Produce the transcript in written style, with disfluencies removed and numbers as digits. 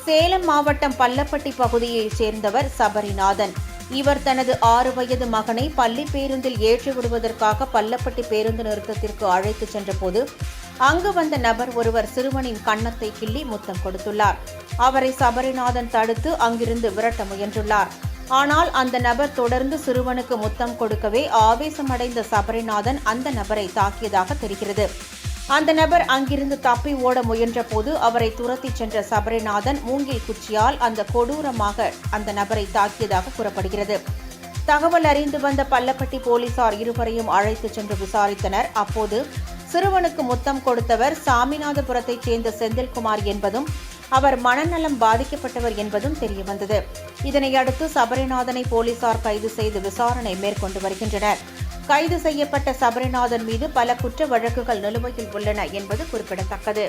சேலம் மாவட்டம் பள்ளப்பட்டி பகுதியைச் சேர்ந்தவர் சபரிநாதன். இவர் தனது 6 வயது மகனை பள்ளி பேருந்தில் ஏற்றி விடுவதற்காக பள்ளப்பட்டி பேருந்து நிறுத்தத்திற்கு அழைத்துச் சென்றபோது அங்கு வந்த நபர் ஒருவர் சிறுவனின் கன்னத்தை கிள்ளி முத்தம் கொடுத்துள்ளார். அவரை சபரிநாதன் தடுத்து அங்கிருந்து விரட்ட முயன்றுள்ளார். ஆனால் அந்த நபர் தொடர்ந்து சிறுவனுக்கு முத்தம் கொடுக்கவே ஆவேசமடைந்த சபரிநாதன் அந்த நபரை தாக்கியதாக தெரிகிறது. அந்த நபர் அங்கிருந்து தப்பி ஓட முயன்ற போது அவரை துரத்திச் சென்ற சபரிநாதன் மூங்கில் குச்சியால் கொடூரமாக அந்த நபரை தாக்கியதாக கூறப்படுகிறது. தகவல் அறிந்து வந்த பள்ளப்பட்டி போலீசார் இருவரையும் அழைத்துச் சென்று விசாரித்தனர். அப்போது சிறுவனுக்கு முத்தம் கொடுத்தவர் சாமிநாதபுரத்தைச் சேர்ந்த செந்தில்குமார் என்பதும் அவர் மனநலம் பாதிக்கப்பட்டவர் என்பதும் தெரியவந்தது. இதனையடுத்து சபரிநாதனை போலீசார் கைது செய்து விசாரணை மேற்கொண்டு வருகின்றனர். கைது செய்யப்பட்ட சபரிநாதன் மீது பல குற்ற வழக்குகள் நிலுவையில் உள்ளன என்பது குறிப்பிடத்தக்கது.